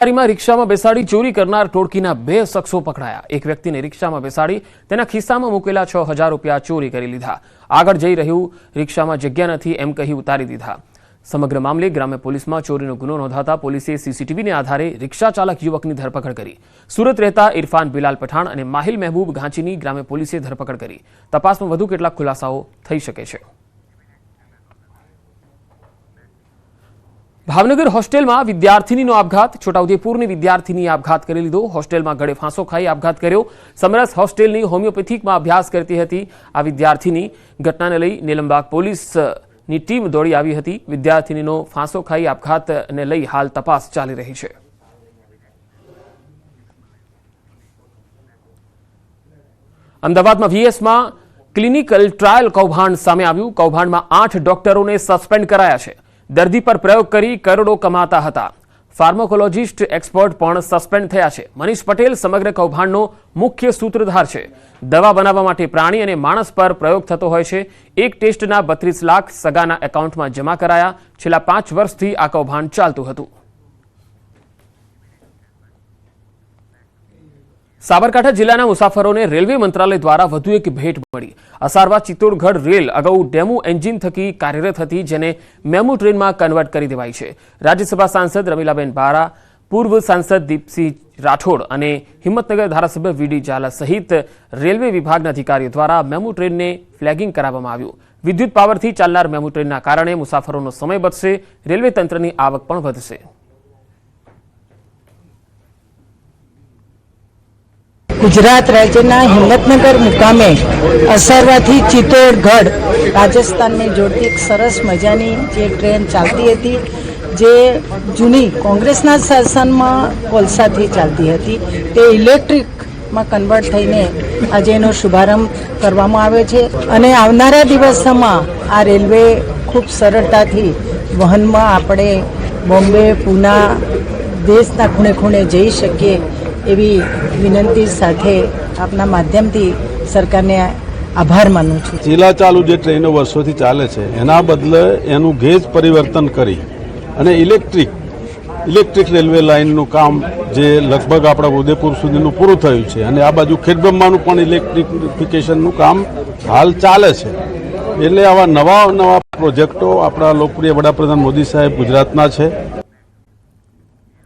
में रिक्शा में बेसाड़ी चोरी करनार टोळकीना 2 शख्सों पकड़ाया। एक व्यक्ति ने रिक्शा में बेसाड़ी तेना खिस्सा में मूकेला 6000 रूपिया चोरी करी लीधा। आगळ जई रह्यु रिक्शा में जग्या नथी एम कही उतारी दीधा। समग्र मामले ग्राम्य पुलिस में चोरीनो गुनो नोंधाता पुलिसे सीसीटीवी ने आधारे रिक्शा चालक युवकनी धरपकड़ करी। सूरत रहता इरफान बिलाल पठाण और माहिल महबूब घांचीनी ग्राम्य पुलिसे धरपकड़ करी। तपास में वधु केटलाक खुलासाओ थई शके छे। भावनगर होस्टेल में विद्यार्थिनीनो आपघात। छोटाउदेपुरनी विद्यार्थिनी आपघात करी लीधो। होस्टेल में गळे फांसो खाई आपघात कर्यो। समरस होस्टेलनी होमियोपेथिक में अभ्यास करती हती आ विद्यार्थिनी घटनाने लई नीलमबाग पोलीसनी टीम दौड़ी आवी हती। विद्यार्थिनीनो फांसो खाई आपघातने लई हाल तपास चाली रही छे। अमदावाद में वीएस में क्लिनिकल ट्रायल कौभांड सामे आव्युं। कौभांड में 8 डॉक्टरों ने सस्पेन्ड कराया छे। दर्दी पर प्रयोग करी करोड़ों कमाता हता। फार्माकोलॉजिस्ट एक्सपर्ट पण सस्पेन्ड थया छे। मनीष पटेल समग्र कौभांडनो मुख्य सूत्रधार छे। दवा बनाववा माटे प्राणी अने माणस पर प्रयोग थतो होय छे। एक टेस्टना 32 लाख सगाना एकाउंटमां जमा कराया। छेल्ला 5 वर्षथी आ कौभांड चालतुं हतुं। साबरकांठा जिल्लाना मुसाफरोने रेलवे मंत्रालय द्वारा વધુ એક ભેટ મળી। અસારવા ચિત્તોડગઢ રેલ અગાઉ ડેમુ એન્જિન થકી કાર્યરત હતી, જેને મેમુ ટ્રેનમાં કન્વર્ટ કરી દેવાઈ છે। રાજ્યસભા સાંસદ રમીલાબેન બારા, પૂર્વ સાંસદ દીપસિંહ રાઠોડ અને હિંમતનગર ધારાસભ્ય વીડી ઝાલા સહિત રેલવે વિભાગના અધિકારીઓ દ્વારા મેમુ ટ્રેનને ફ્લેગિંગ કરાવવામાં આવ્યું। વિદ્યુત પાવરથી ચાલનાર મેમુ ટ્રેનના કારણે મુસાફરોનો સમય બચશે, રેલવે તંત્રની આવક પણ વધશે। गुजरात राज्यना हिम्मतनगर मुकामे असरवाथी चित्तोड़गढ़ राजस्थान में जोड़ती एक सरस मजानी जे ट्रेन चालती हती, जे जूनी कांग्रेसना शासन में कोलसाथी चालती हती, ते इलेक्ट्रिक में कन्वर्ट थईने आज एनो शुभारंभ करवामां आवे छे अने आवनारा दिवसोमां आ रेलवे खूब सरलताथी वहनमां आपणे बॉम्बे, पूना, देशना खूणे खूणे जई शकीए एवी विनंती साथे आपना माध्यमथी सरकारने आभार मानु छुं। जिला चालू जे ट्रेनो वर्षोथी चाले छे एना बदले एनु गेज परिवर्तन करी अने इलेक्ट्रिक रेलवे लाइननुं काम जे लगभग आपणा उदयपुर सुधीनुं पूरुं थयुं छे अने आ बाजु खेडब्रह्मानुं पण इलेक्ट्रिफिकेशननुं काम हाल चाले छे। એટલે આવા નવા પ્રોજેક્ટો આપણા લોકપ્રિય વડાપ્રધાન મોદી સાહેબ ગુજરાતના છે।